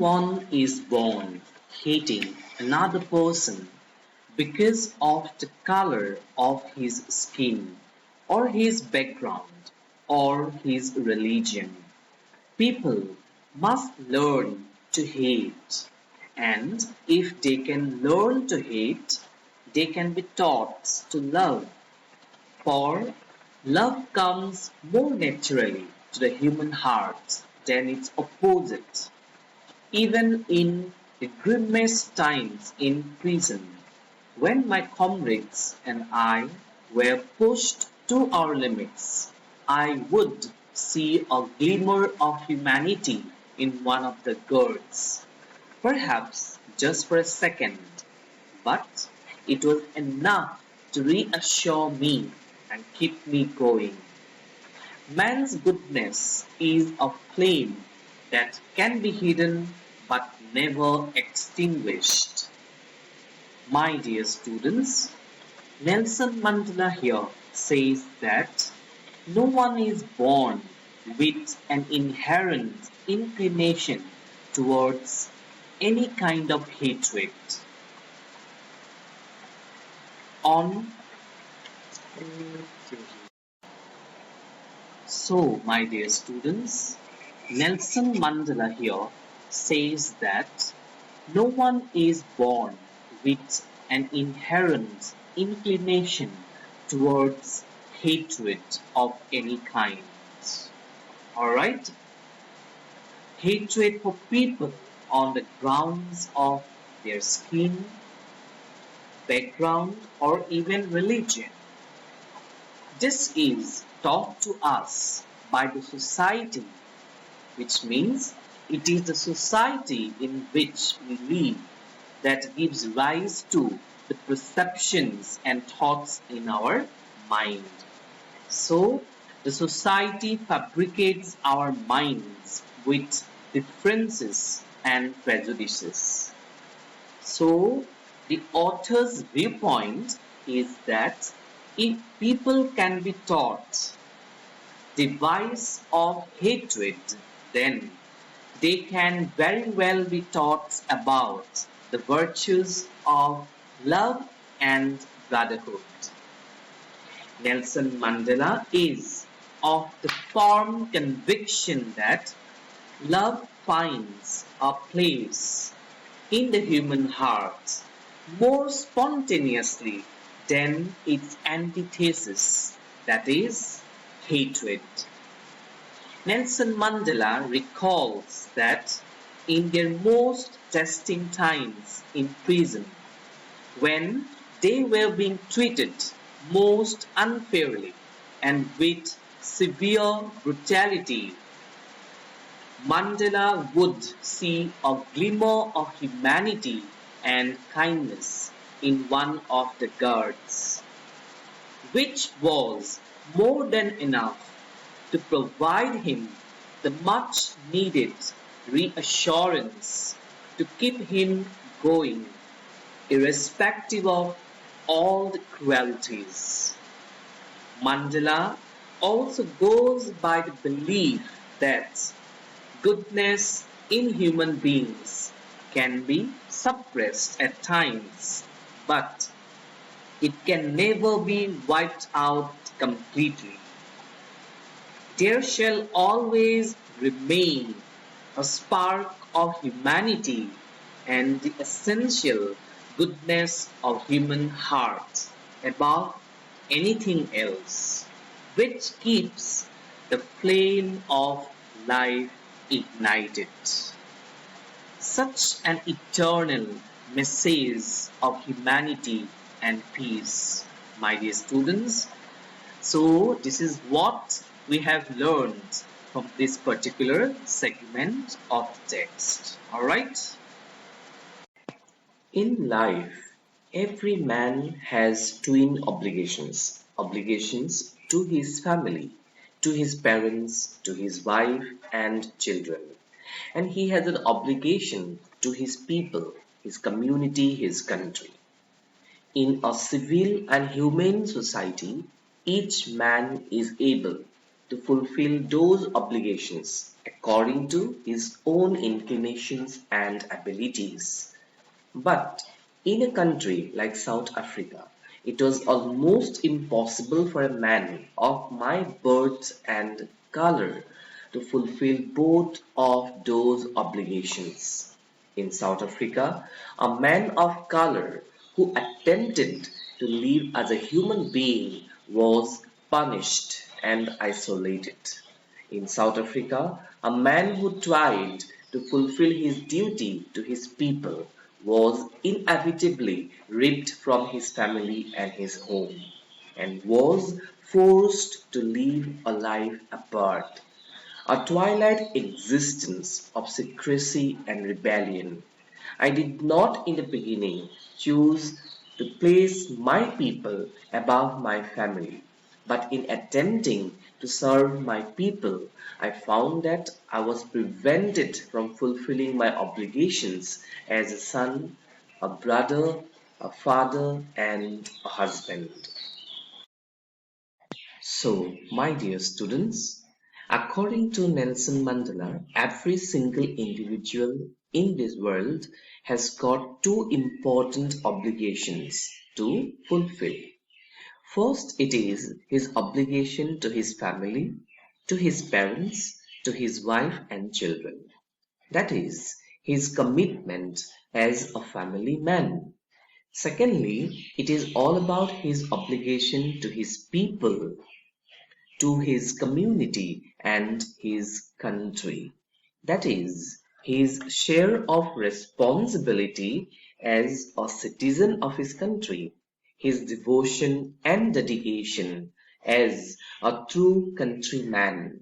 one is born hating another person because of the color of his skin, or his background, or his religion. People must learn to hate, and if they can learn to hate, they can be taught to love. For love comes more naturally to the human heart than its opposite. Even in the grimmest times in prison, when my comrades and I were pushed to our limits, I would see a glimmer of humanity in one of the guards. Perhaps just for a second, but it was enough to reassure me and keep me going. Man's goodness is a flame that can be hidden but never extinguished. My dear students, Nelson Mandela here says that no one is born with an inherent inclination towards any kind of hatred. On So, my dear students, Nelson Mandela here says that no one is born with an inherent inclination towards hatred of any kind. Alright? Hatred for people on the grounds of their skin, background, or even religion. This is taught to us by the society, which means it is the society in which we live that gives rise to the perceptions and thoughts in our mind. So, the society fabricates our minds with differences and prejudices. So, the author's viewpoint is that if people can be taught the vice of hatred, then they can very well be taught about the virtues of love and brotherhood. Nelson Mandela is of the firm conviction that love finds a place in the human heart more spontaneously than its antithesis, that is, hatred. Nelson Mandela recalls that in their most testing times in prison, when they were being treated most unfairly and with severe brutality, Mandela would see a glimmer of humanity and kindness in one of the guards, which was more than enough to provide him the much needed reassurance to keep him going, irrespective of all the cruelties. Mandela also goes by the belief that goodness in human beings can be suppressed at times, but it can never be wiped out completely. There shall always remain a spark of humanity and the essential goodness of human heart above anything else, which keeps the flame of life ignited. Such an eternal message of humanity and peace, my dear students. So, this is what we have learned from this particular segment of the text. Alright? In life, every man has twin obligations. Obligations to his family, to his parents, to his wife and children. And he has an obligation to his people, his community, his country. In a civil and humane society, each man is able to fulfill those obligations according to his own inclinations and abilities. But in a country like South Africa, it was almost impossible for a man of my birth and color to fulfill both of those obligations. In South Africa, a man of color who attempted to live as a human being was punished and isolated. In South Africa, a man who tried to fulfill his duty to his people was inevitably ripped from his family and his home, and was forced to live a life apart, a twilight existence of secrecy and rebellion. I did not in the beginning choose to place my people above my family, but in attempting to serve my people, I found that I was prevented from fulfilling my obligations as a son, a brother, a father, and a husband. So, my dear students, according to Nelson Mandela, every single individual in this world has got two important obligations to fulfill. First, it is his obligation to his family, to his parents, to his wife and children. That is, his commitment as a family man. Secondly, it is all about his obligation to his people, to his community and his country. That is, his share of responsibility as a citizen of his country, his devotion and dedication as a true countryman.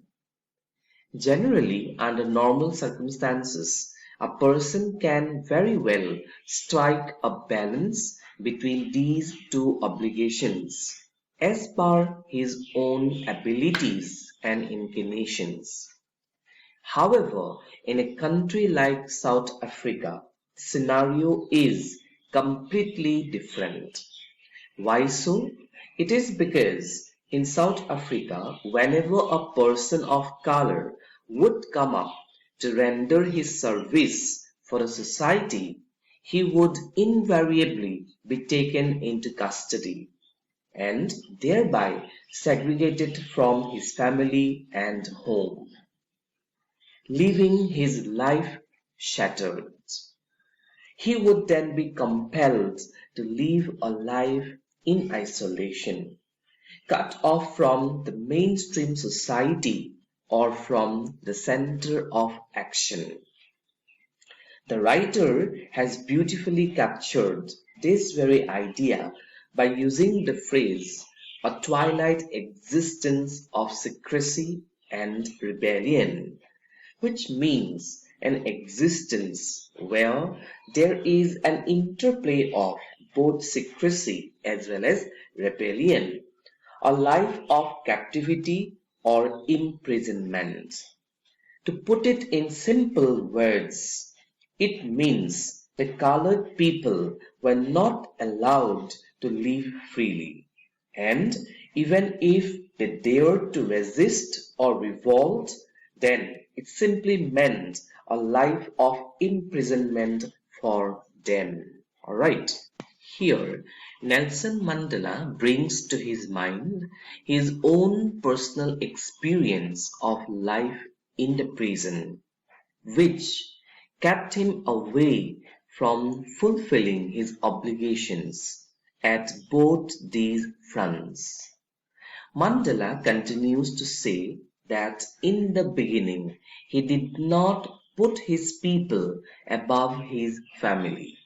Generally, under normal circumstances, a person can very well strike a balance between these two obligations as per his own abilities and inclinations. However, in a country like South Africa, the scenario is completely different. Why so? It is because in South Africa, whenever a person of color would come up to render his service for a society, he would invariably be taken into custody and thereby segregated from his family and home, leaving his life shattered. He would then be compelled to live a life in isolation, cut off from the mainstream society or from the center of action. The writer has beautifully captured this very idea by using the phrase a twilight existence of secrecy and rebellion, which means an existence where there is an interplay of both secrecy as well as rebellion, a life of captivity or imprisonment. To put it in simple words, it means the colored people were not allowed to live freely, and even if they dared to resist or revolt, then it simply meant a life of imprisonment for them. Alright. Here, Nelson Mandela brings to his mind his own personal experience of life in the prison, which kept him away from fulfilling his obligations at both these fronts. Mandela continues to say that in the beginning he did not put his people above his family.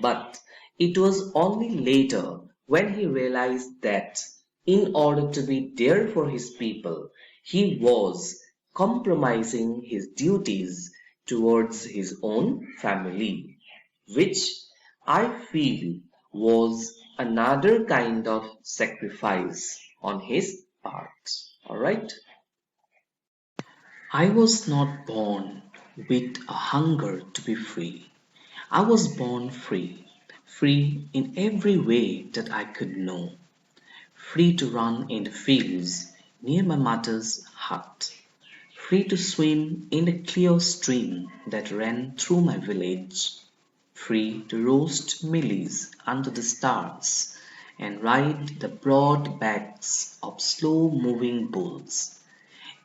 But it was only later when he realized that in order to be there for his people, he was compromising his duties towards his own family, which I feel was another kind of sacrifice on his part. Alright? I was not born with a hunger to be free. I was born free, free in every way that I could know, free to run in the fields, near my mother's hut, free to swim in the clear stream that ran through my village, free to roast mealies under the stars and ride the broad backs of slow moving bulls.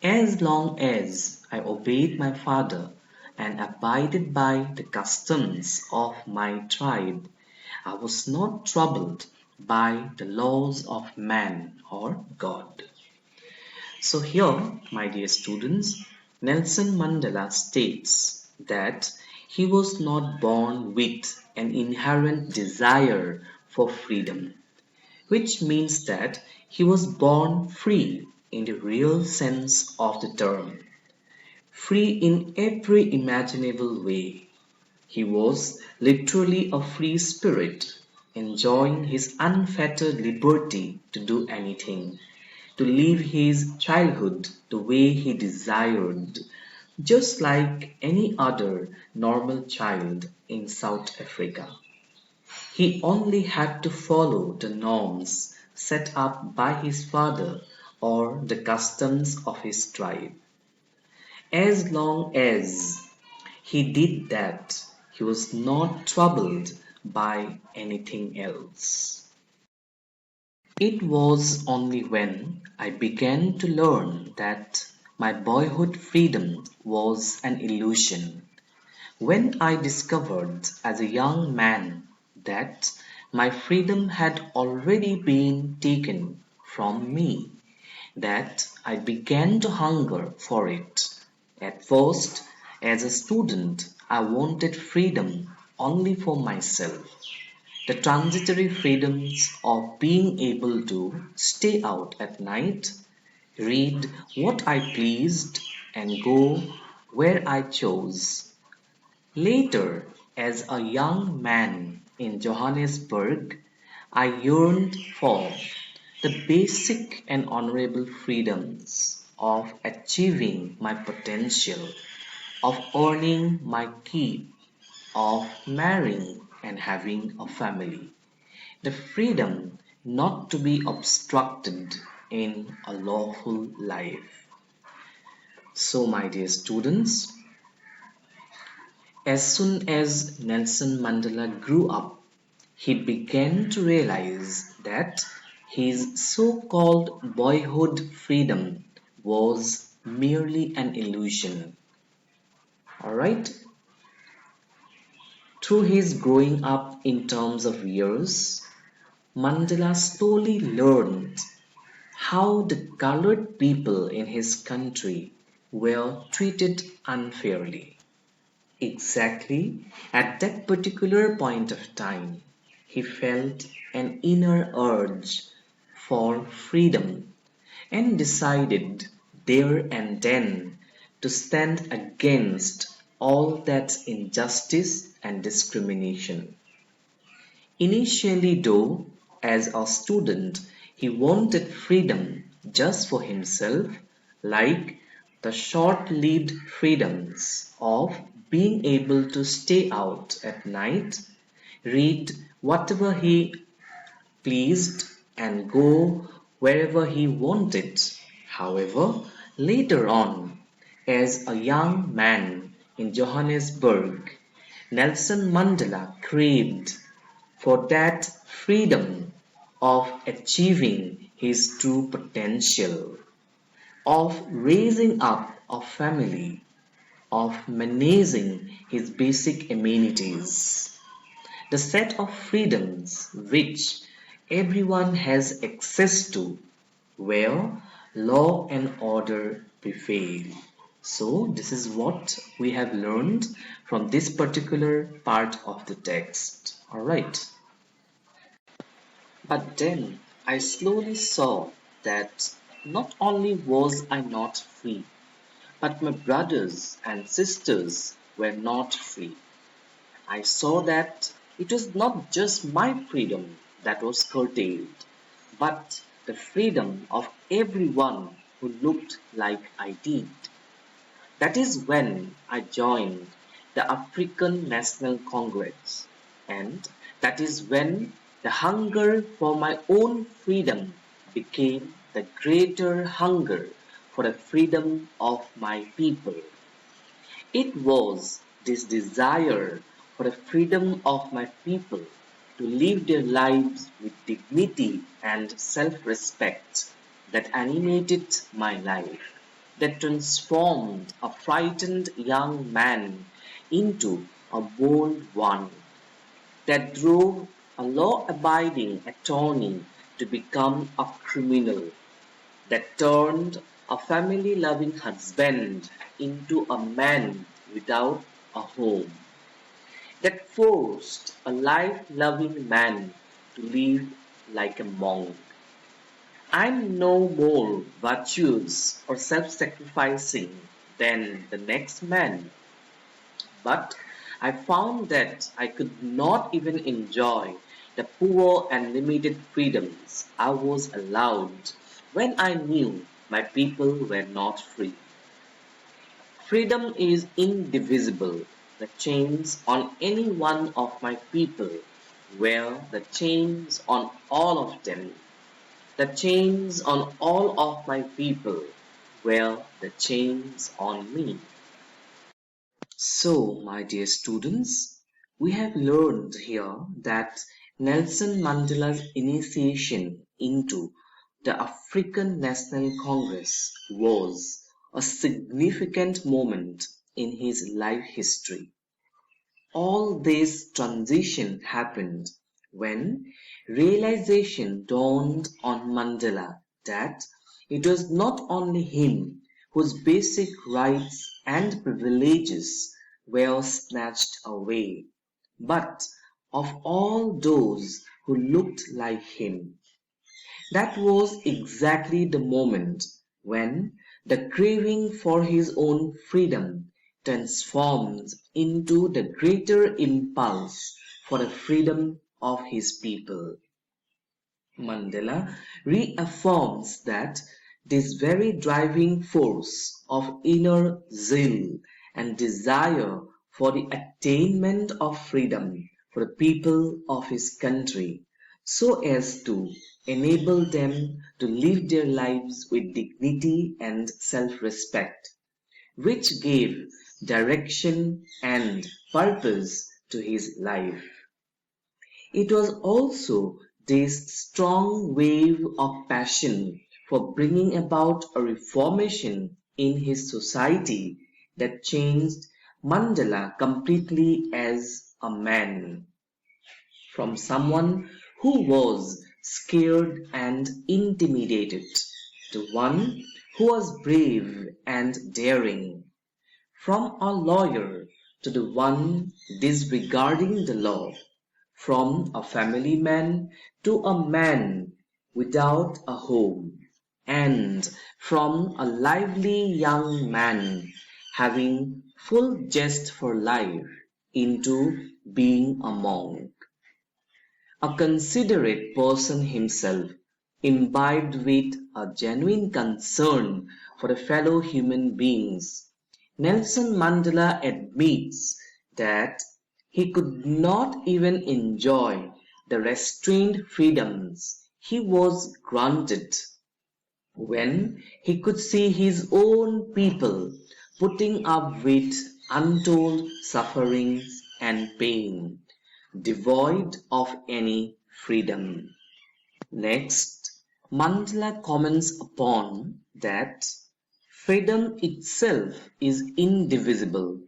As long as I obeyed my father and abided by the customs of my tribe, I was not troubled by the laws of man or God. So, here, my dear students, Nelson Mandela states that he was not born with an inherent desire for freedom, which means that he was born free in the real sense of the term, free in every imaginable way. He was literally a free spirit, enjoying his unfettered liberty to do anything, to live his childhood the way he desired, just like any other normal child in South Africa. He only had to follow the norms set up by his father or the customs of his tribe. As long as he did that, he was not troubled by anything else. It was only when I began to learn that my boyhood freedom was an illusion, when I discovered as a young man that my freedom had already been taken from me, that I began to hunger for it. At first, as a student, I wanted freedom only for myself. The transitory freedoms of being able to stay out at night, read what I pleased, and go where I chose. Later, as a young man in Johannesburg, I yearned for the basic and honorable freedoms of achieving my potential, of earning my keep, of marrying and having a family. The freedom not to be obstructed in a lawful life. So, my dear students, as soon as Nelson Mandela grew up, he began to realize that his so called boyhood freedom was merely an illusion. Alright? Through his growing up in terms of years, Mandela slowly learned how the colored people in his country were treated unfairly. Exactly at that particular point of time, he felt an inner urge for freedom and decided there and then to stand against all that injustice and discrimination. Initially, though, as a student, he wanted freedom just for himself, like the short lived freedoms of being able to stay out at night, read whatever he pleased, and go wherever he wanted. However, later on, as a young man in Johannesburg, Nelson Mandela craved for that freedom of achieving his true potential, of raising up a family, of managing his basic amenities. The set of freedoms which everyone has access to, where law and order prevail. So, this is what we have learned from this particular part of the text. Alright. But then I slowly saw that not only was I not free, but my brothers and sisters were not free. I saw that it was not just my freedom that was curtailed, but the freedom of everyone who looked like I did. That is when I joined the African National Congress, and that is when the hunger for my own freedom became the greater hunger for the freedom of my people. It was this desire for the freedom of my people to live their lives with dignity and self respect that animated my life, that transformed a frightened young man into a bold one, that drove a law abiding attorney to become a criminal, that turned a family loving husband into a man without a home, that forced a life loving man to live like a monk. I'm no more virtuous or self sacrificing than the next man, but I found that I could not even enjoy the poor and limited freedoms I was allowed when I knew my people were not free. Freedom is indivisible. The chains on any one of my people were the chains on all of them. The chains on all of my people were the chains on me. So, my dear students, we have learned here that Nelson Mandela's initiation into the African National Congress was a significant moment in his life history. All this transition happened when realization dawned on Mandela that it was not only him whose basic rights and privileges were snatched away, but of all those who looked like him. That was exactly the moment when the craving for his own freedom transformed into the greater impulse for the freedom of his people. Mandela reaffirms that this very driving force of inner zeal and desire for the attainment of freedom for the people of his country, so as to enable them to live their lives with dignity and self respect, which gave direction and purpose to his life. It was also this strong wave of passion for bringing about a reformation in his society that changed Mandela completely as a man. From someone who was scared and intimidated to one who was brave and daring, from a lawyer to the one disregarding the law, from a family man to a man without a home, and from a lively young man having full zest for life into being a monk, a considerate person himself, imbibed with a genuine concern for the fellow human beings. Nelson Mandela admits that he could not even enjoy the restrained freedoms he was granted when he could see his own people putting up with untold suffering and pain, devoid of any freedom. Next, Mandela comments upon that freedom itself is indivisible,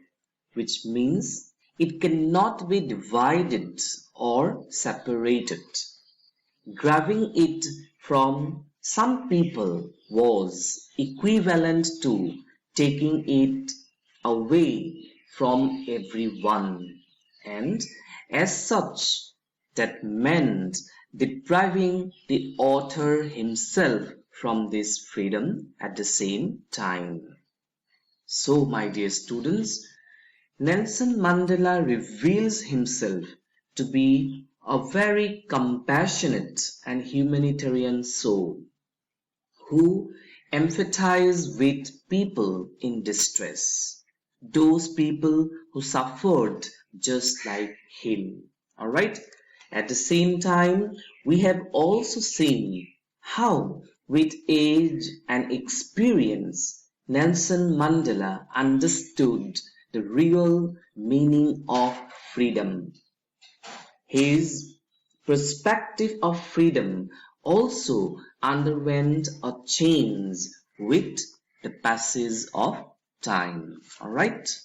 which means it cannot be divided or separated. Grabbing it from some people was equivalent to taking it away from everyone, and as such, that meant depriving the author himself from this freedom at the same time. So, my dear students, Nelson Mandela reveals himself to be a very compassionate and humanitarian soul who empathized with people in distress, those people who suffered just like him. All right. At the same time, we have also seen how With age and experience, Nelson Mandela understood the real meaning of freedom. His perspective of freedom also underwent a change with the passage of time. Alright?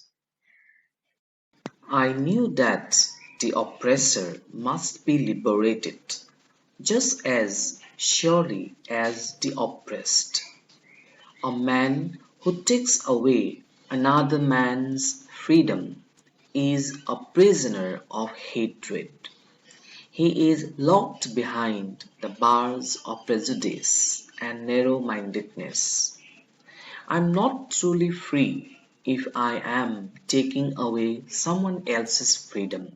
I knew that the oppressor must be liberated just as surely as the oppressed. A man who takes away another man's freedom is a prisoner of hatred. He is locked behind the bars of prejudice and narrow-mindedness. I'm not truly free if I am taking away someone else's freedom,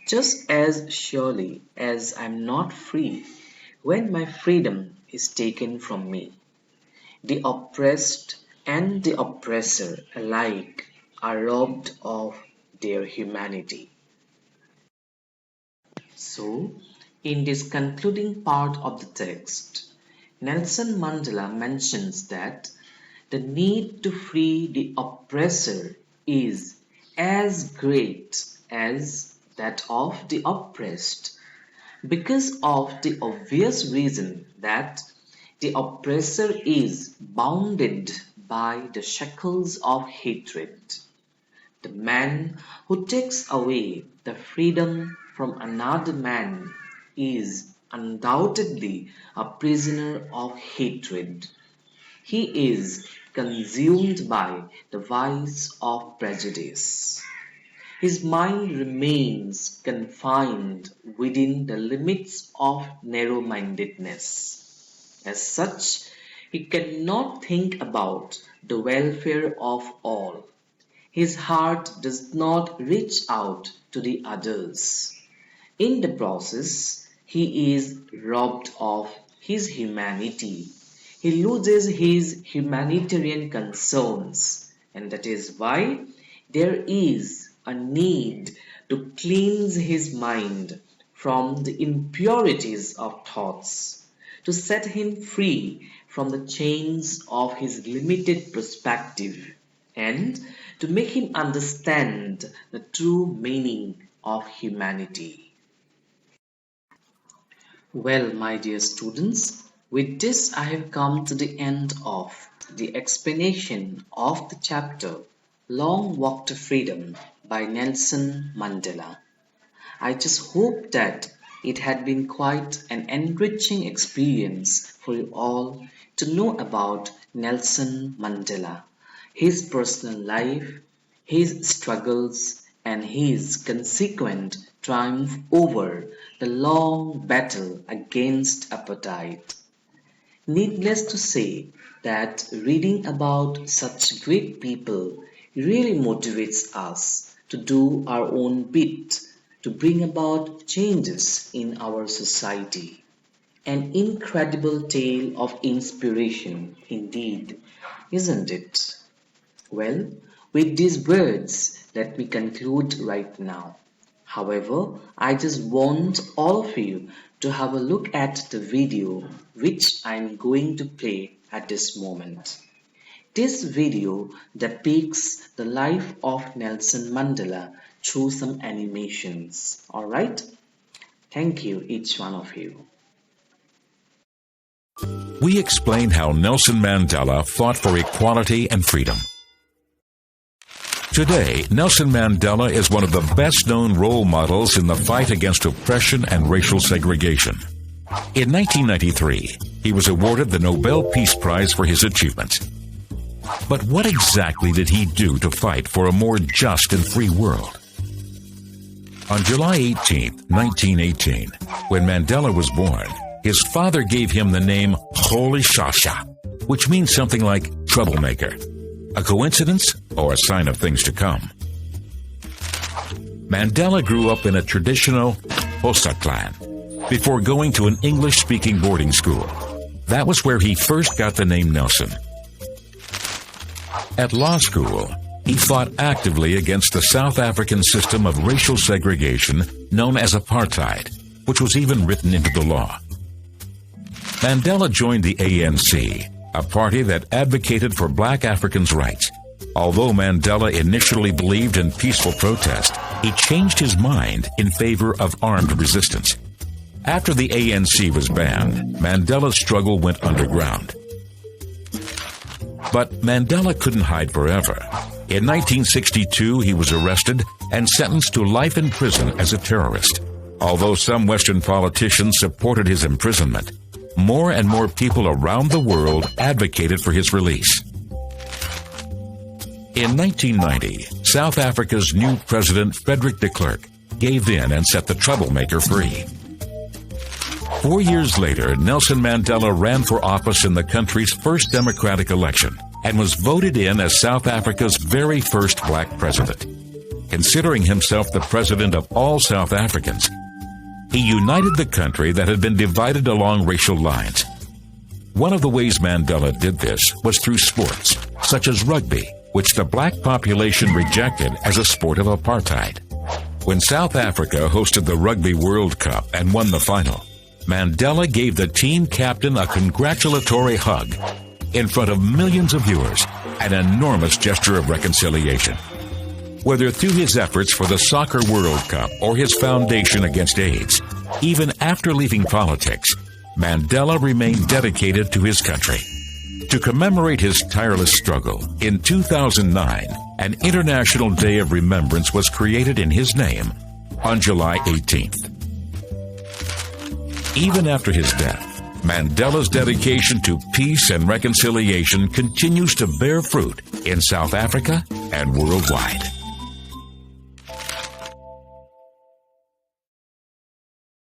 just as surely as I'm not free when my freedom is taken from me. The oppressed and the oppressor alike are robbed of their humanity. So, in this concluding part of the text, Nelson Mandela mentions that the need to free the oppressor is as great as that of the oppressed, because of the obvious reason that the oppressor is bounded by the shackles of hatred. The man who takes away the freedom from another man is undoubtedly a prisoner of hatred. He is consumed by the vice of prejudice. His mind remains confined within the limits of narrow-mindedness. As such, he cannot think about the welfare of all. His heart does not reach out to the others. In the process, he is robbed of his humanity. He loses his humanitarian concerns, and that is why there is a need to cleanse his mind from the impurities of thoughts, to set him free from the chains of his limited perspective, and to make him understand the true meaning of humanity. Well, my dear students, with this I have come to the end of the explanation of the chapter Long Walk to Freedom by Nelson Mandela. I just hope that it had been quite an enriching experience for you all to know about Nelson Mandela, his personal life, his struggles, and his consequent triumph over the long battle against apartheid. Needless to say that reading about such great people really motivates us to do our own bit to bring about changes in our society. An incredible tale of inspiration indeed, isn't it? Well, with these words, let me conclude right now. However, I just want all of you to have a look at the video which I'm going to play at this moment. This video depicts the life of Nelson Mandela through some animations. Alright? Thank you, each one of you. We explained how Nelson Mandela fought for equality and freedom. Today, Nelson Mandela is one of the best-known role models in the fight against oppression and racial segregation. In 1993, he was awarded the Nobel Peace Prize for his achievements. But what exactly did he do to fight for a more just and free world? On July 18, 1918, when Mandela was born, his father gave him the name Holy Shasha, which means something like troublemaker. A coincidence or a sign of things to come? Mandela grew up in a traditional Xhosa clan before going to an English-speaking boarding school. That was where he first got the name Nelson. At law school, he fought actively against the South African system of racial segregation known as apartheid, which was even written into the law. Mandela joined the ANC, a party that advocated for black Africans' rights. Although Mandela initially believed in peaceful protest, he changed his mind in favor of armed resistance. After the ANC was banned, Mandela's struggle went underground. But Mandela couldn't hide forever. In 1962, he was arrested and sentenced to life in prison as a terrorist. Although some Western politicians supported his imprisonment, more and more people around the world advocated for his release. In 1990, South Africa's new president, Frederick de Klerk, gave in and set the troublemaker free. 4 years later, Nelson Mandela ran for office in the country's first democratic election and was voted in as South Africa's very first black president. Considering himself the president of all South Africans, he united the country that had been divided along racial lines. One of the ways Mandela did this was through sports, such as rugby, which the black population rejected as a sport of apartheid. When South Africa hosted the Rugby World Cup and won the final, Mandela gave the team captain a congratulatory hug in front of millions of viewers, an enormous gesture of reconciliation. Whether through his efforts for the Soccer World Cup or his foundation against AIDS, even after leaving politics, Mandela remained dedicated to his country. To commemorate his tireless struggle, in 2009, an International Day of Remembrance was created in his name on July 18th. Even after his death, Mandela's dedication to peace and reconciliation continues to bear fruit in South Africa and worldwide.